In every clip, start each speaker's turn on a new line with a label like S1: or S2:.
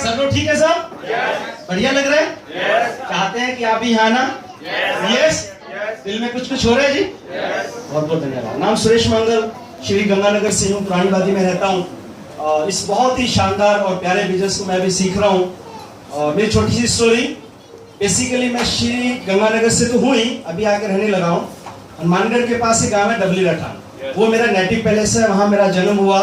S1: सब लोग ठीक है सब? बढ़िया लग रहा है? चाहते हैं कि आप भी यहाँ ना? यस। दिल में कुछ कुछ हो रहा है जी? बहुत बहुत धन्यवाद। नाम सुरेश मंगल, श्री गंगानगर से हूँ, पुरानी वादी में रहता हूँ। इस बहुत ही शानदार और प्यारे बिजनेस को मैं भी सीख रहा हूँ। मेरी छोटी सी स्टोरी, बेसिकली मैं श्री गंगानगर से तो हूँ ही, अभी आकर रहने लगा हूँ। हनुमानगढ़ के पास एक गाँव है डबली रठान, वो मेरा नेटिव पैलेस है, वहाँ मेरा जन्म हुआ,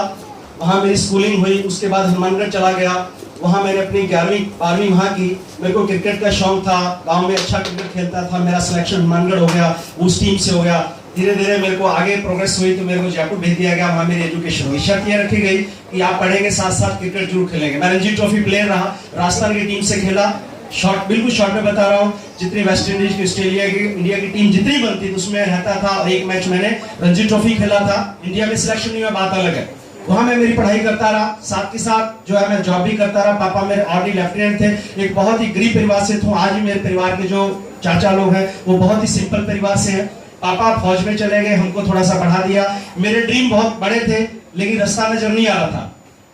S1: वहाँ मेरी स्कूलिंग हुई। उसके बाद हनुमानगढ़ चला गया, वहाँ मैंने अपनी 11वीं 12वीं वहाँ की। मेरे को क्रिकेट का शौक था, गांव में अच्छा क्रिकेट खेलता था, मेरा सिलेक्शन हनुमानगढ़ हो गया, उस टीम से हो गया। धीरे धीरे मेरे को आगे प्रोग्रेस हुई तो मेरे को जयपुर भेज दिया गया, वहाँ मेरी एजुकेशन हुई। शर्त यह रखी गई कि आप पढ़ेंगे साथ साथ क्रिकेट जरूर खेलेंगे। मैं रणजी ट्रॉफी प्लेयर रहा, राजस्थान की टीम से खेला। शॉर्ट, बिल्कुल शॉर्ट में बता रहा हूँ, जितनी वेस्ट इंडीज की, ऑस्ट्रेलिया की, इंडिया की टीम जितनी बनती थी उसमें रहता था। और एक मैच मैंने रणजी ट्रॉफी खेला था, इंडिया में सिलेक्शन हुई, बात अलग है। वहाँ मैं मेरी पढ़ाई करता रहा, साथ के साथ जो है मैं जॉब भी करता रहा। पापा मेरे आर्मी लेफ्टिनेंट थे, एक बहुत ही गरीब परिवार से थे। आज भी मेरे परिवार के जो चाचा लोग हैं वो बहुत ही सिंपल परिवार से हैं। पापा फौज में चले गए, हमको थोड़ा सा बढ़ा दिया। मेरे ड्रीम बहुत बड़े थे लेकिन रास्ता नजर नहीं आ रहा था।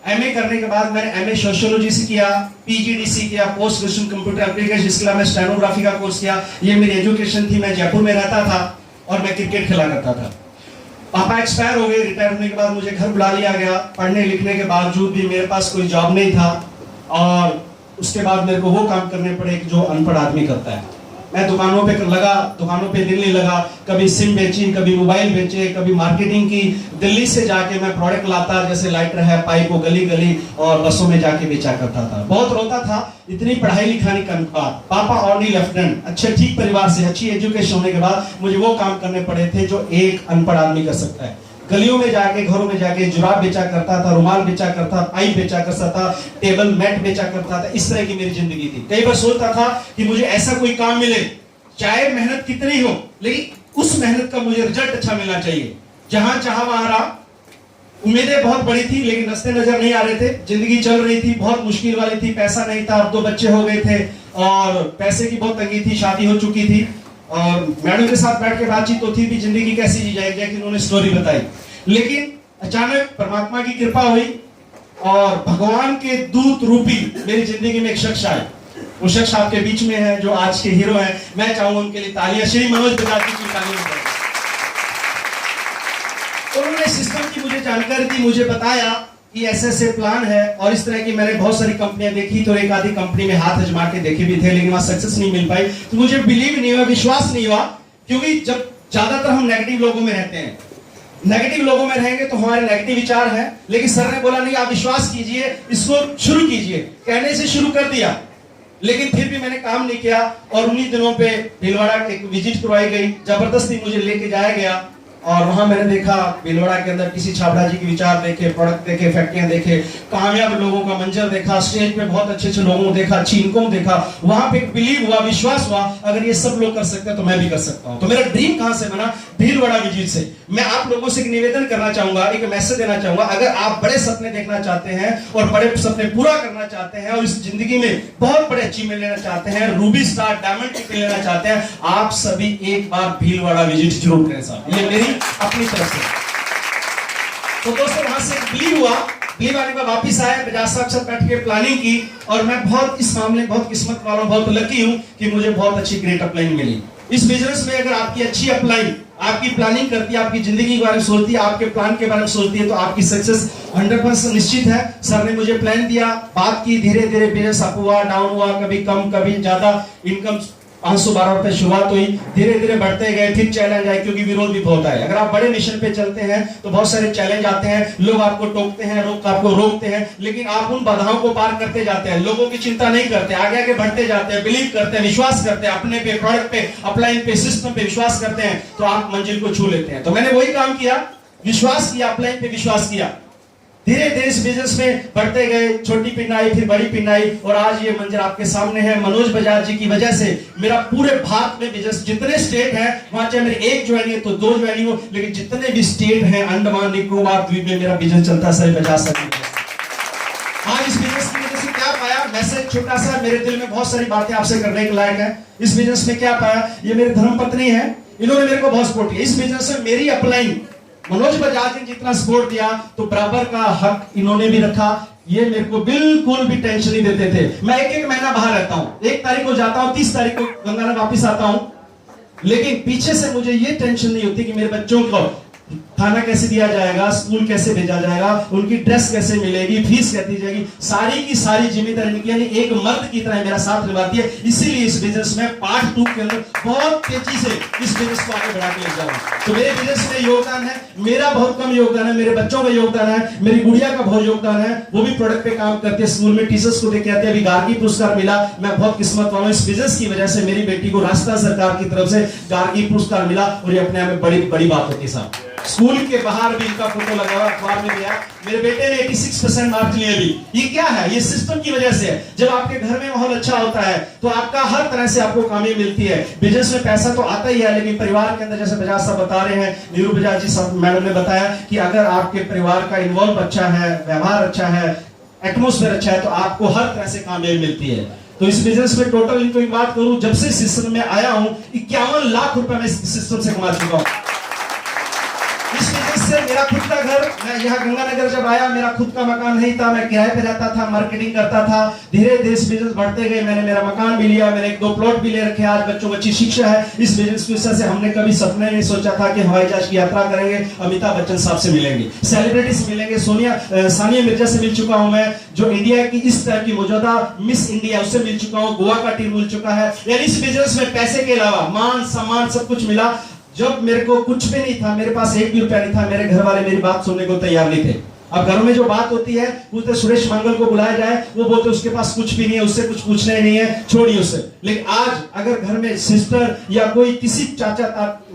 S1: एमए करने के बाद मैंने एमए सोशियोलॉजी से किया, पीजीडीसी किया, पोस्ट ग्रेजुएशन कंप्यूटर एप्लीकेशन, इसके अलावा मैं स्टेनोग्राफी का कोर्स किया। ये मेरी एजुकेशन थी। मैं जयपुर में रहता था और मैं क्रिकेट खेला करता था। पापा एक्सपायर हो गए, रिटायर होने के बाद मुझे घर बुला लिया गया। पढ़ने लिखने के बावजूद भी मेरे पास कोई जॉब नहीं था और उसके बाद मेरे को वो काम करने पड़े जो अनपढ़ आदमी करता है। मैं दुकानों पे लगा, दुकानों पे दिल्ली लगा, कभी सिम बेची, कभी मोबाइल बेचे, कभी मार्केटिंग की। दिल्ली से जाके मैं प्रोडक्ट लाता, जैसे लाइटर है, पाइप को गली गली और बसों में जाके बेचा करता था। बहुत रोता था, इतनी पढ़ाई लिखाई के बाद। पापा आर्मी लेफ्टिनेंट, अच्छे ठीक परिवार से, अच्छी एजुकेशन होने के बाद मुझे वो काम करने पड़े थे जो एक अनपढ़ आदमी कर सकता है। गलियों में जाके, घरों में जाके जुराब बेचा करता था, रुमाल बेचा करता, पाइप बेचा करता था, टेबल मैट बेचा करता था। इस तरह की मेरी जिंदगी थी। कई बार सोचता था कि मुझे ऐसा कोई काम मिले, चाहे मेहनत कितनी हो, लेकिन उस मेहनत का मुझे रिजल्ट अच्छा मिलना चाहिए। जहां चाहा वहां रहा। उम्मीदें बहुत बड़ी थी लेकिन रास्ते नजर नहीं आ रहे थे। जिंदगी चल रही थी, बहुत मुश्किल वाली थी। पैसा नहीं था, अब 2 बच्चे हो गए थे और पैसे की बहुत तंगी थी, शादी हो चुकी थी। और मैडम के साथ बैठ के बातचीत होती थी, जिंदगी कैसी जी जाएगी, कि उन्होंने स्टोरी बताई। लेकिन अचानक परमात्मा की कृपा हुई और भगवान के दूत रूपी मेरी जिंदगी में एक शख्स आए। वो शख्स आपके बीच में है जो आज के हीरो हैं। मैं चाहूंगा उनके लिए तालियां। श्री मनोज बजाज की तालियां। उन्होंने सिस्टम की मुझे जानकारी दी, मुझे बताया कि ऐसे ऐसे प्लान है और इस तरह की। मैंने बहुत सारी कंपनियां देखी तो एक आधी कंपनी में हाथ आजमा के देखे भी थे लेकिन वहां सक्सेस नहीं मिल पाई। तो मुझे बिलीव नहीं हुआ, विश्वास नहीं हुआ, क्योंकि जब ज्यादातर हम नेगेटिव लोगों में रहते हैं, नेगेटिव लोगों में रहेंगे तो हमारे नेगेटिव विचार हैं। लेकिन सर ने बोला नहीं, आप विश्वास कीजिए, इसको शुरू कीजिए। कहने से शुरू कर दिया लेकिन फिर भी मैंने काम नहीं किया। और उन्हीं दिनों पे भीलवाड़ा एक विजिट करवाई गई, जबरदस्ती मुझे लेके जाया गया और वहां मैंने देखा भीलवाड़ा के अंदर किसी छाबड़ा जी के विचार देखे, प्रोडक्ट देखे, फैक्ट्रियां देखे, कामयाब लोगों का मंजर देखा, स्टेज पे बहुत अच्छे अच्छे लोगों को देखा, अच्छी इनकम देखा। वहां पे बिलीव हुआ, विश्वास हुआ, अगर ये सब लोग कर सकते हैं तो मैं भी कर सकता हूं। तो मेरा ड्रीम कहां से बना? भीलवाड़ा विजिट से। मैं आप लोगों से एक निवेदन करना चाहूंगा, एक मैसेज देना चाहूंगा। अगर आप बड़े सपने देखना चाहते हैं और बड़े सपने पूरा करना चाहते हैं और इस जिंदगी में बहुत बड़े अचीवमेंट लेना चाहते हैं, रूबी स्टार, डायमंड टिकट लेना चाहते हैं, आप सभी एक बार भीलवाड़ा विजिट जरूर करें साहब। ये मेरी अपनी तरफ से। तो दोस्तों वहां से बिलीव हुआ, बिलीव आने के बाद वापिस आए, बजाज साहब से बैठ के प्लानिंग की और मैं बहुत इस मामले में बहुत किस्मत वाला हूं, बहुत लकी हूं कि मुझे बहुत अच्छी ग्रेट अपलाइन मिली। इस बिजनेस में अगर आपकी अच्छी अपलाइन, आपकी प्लानिंग करती है, आपकी जिंदगी के बारे में सोचती है, आपके प्लान के बारे में सोचती है, तो आपकी सक्सेस 100% निश्चित है। सर ने मुझे प्लान दिया, बात की, धीरे धीरे बिजनेस अप हुआ, डाउन हुआ, कभी कम कभी ज्यादा। इनकम 512 रुपए शुरुआत हुई, धीरे धीरे बढ़ते गए। फिर चैलेंज आए क्योंकि विरोध भी बहुत आए। अगर आप बड़े मिशन पे चलते हैं तो बहुत सारे चैलेंज आते हैं, लोग आपको टोकते हैं, लोग आपको रोकते हैं, लेकिन आप उन बाधाओं को पार करते जाते हैं, लोगों की चिंता नहीं करते, आगे आगे बढ़ते जाते हैं, बिलीव करते हैं, विश्वास करते हैं, अपने पे, प्रोडक्ट पे, अपलाइन पे, सिस्टम पे विश्वास करते हैं, तो आप मंजिल को छू लेते हैं। तो मैंने वही काम किया, विश्वास किया, अपलाइन पे विश्वास किया। धीरे धीरे इस बिजनेस में बढ़ते गए, छोटी पिन आई, फिर बड़ी पिन आई और आज ये मंजर आपके सामने है। मनोज बजाज जी की वजह से मेरा पूरे भारत में बिजनेस, जितने स्टेट हैं वहां चाहे मेरी 1 ज्वाइनिंग है तो 2 ज्वाइनिंग हो, लेकिन जितने भी स्टेट हैं अंडमान निकोबार द्वीप में मेरा बिजनेस चलता है। बजाज सर आज इस बिजनेस की वजह से क्या पाया? मैसेज छोटा सा, मेरे दिल में बहुत सारी बातें आपसे करने के लायक है। इस बिजनेस में क्या पाया? ये मेरी धर्मपत्नी है, इन्होंने मेरे को बहुत सपोर्ट किया। इस बिजनेस में मेरी अपलाइन मनोज बजाज ने जितना सपोर्ट दिया तो बराबर का हक इन्होंने भी रखा। ये मेरे को बिल्कुल भी टेंशन नहीं देते थे। मैं एक एक महीना बाहर रहता हूं, 1 तारीख को जाता हूं, 30 तारीख को गंगानगर वापिस आता हूं, लेकिन पीछे से मुझे ये टेंशन नहीं होती कि मेरे बच्चों को खाना कैसे दिया जाएगा, स्कूल कैसे भेजा जाएगा, उनकी ड्रेस कैसे मिलेगी, फीस कैसे दी जाएगी, सारी की सारी जिम्मेदारी निकी यानी एक मर्द की तरह मेरा साथ निभाती है। इसीलिए इस बिजनेस में पार्ट 2 के अंदर बहुत तेजी से इस बिजनेस को आगे बढ़ा के ले जाऊंगा। तो मेरे बिजनेस में योगदान है, मेरा बहुत कम योगदान है, मेरे बच्चों का योगदान है, मेरी गुड़िया का बहुत योगदान है, वो भी प्रोडक्ट पे काम करती है, स्कूल में टीचर्स को देके आती है। अभी गार्गी पुरस्कार मिला, मैं बहुत किस्मत वाला हूं, इस बिजनेस की वजह से मेरी बेटी को राजस्थान सरकार की तरफ से गार्गी पुरस्कार मिला, और ये अपने आप में बड़ी बड़ी बात होती है साहब। स्कूल के बाहर भी इनका फोटो लगा हुआ, अखबार में गया, मेरे बेटे ने 86% मार्क लिए अभी। ये क्या है? ये सिस्टम की वजह से है। जब आपके घर में माहौल अच्छा होता है तो आपका हर तरह से आपको कामयाबी मिलती है। बिजनेस में पैसा तो आता ही है, लेकिन परिवार के अंदर, जैसे बजाज साहब बता रहे हैं, नीरू बजाज जी साहब मैडम ने बताया कि अगर आपके परिवार का इन्वॉल्व अच्छा है, व्यवहार अच्छा है, एटमोस्फेयर अच्छा है, तो आपको हर तरह से कामयाबी मिलती है। तो इस बिजनेस में टोटल इनकम बात करूं, जब से सिस्टम में आया हूं 51 लाख रुपए में इस सिस्टम से कमा चुका हूं। इस बिजनेस से मेरा खुद का घर, मैं यहाँ गंगानगर जब आया मेरा खुद का मकान नहीं था, मैं किराए पे रहता था, मार्केटिंग करता था। धीरे धीरे इस बिजनेस बढ़ते गए, मैंने मेरा मकान भी लिया, मैंने 1-2 प्लॉट भी ले रखे। आज बच्चों को अच्छी शिक्षा है। इस बिजनेस की वजह से हमने कभी सपने नहीं सोचा था कि हवाई जहाज की यात्रा करेंगे, अमिताभ बच्चन साहब से मिलेंगे, सेलिब्रिटी से मिलेंगे, सानिया मिर्जा से मिल चुका हूं मैं, जो इंडिया की इस टाइप की मौजूदा मिस इंडिया उससे मिल चुका हूं, गोवा का टीम मिल चुका है। यानी इस बिजनेस में पैसे के अलावा मान सम्मान सब कुछ मिला। जब मेरे को कुछ भी नहीं था, मेरे पास 1 भी रुपया नहीं था, मेरे घर वाले मेरी बात सुनने को तैयार नहीं थे। अब घरों में जो बात होती है, पूछते सुरेश मंगल को बुलाया जाए, वो बोलते उसके पास कुछ भी नहीं है, उससे कुछ पूछना ही नहीं है, छोड़िए उससे। लेकिन आज अगर घर में सिस्टर या कोई किसी चाचा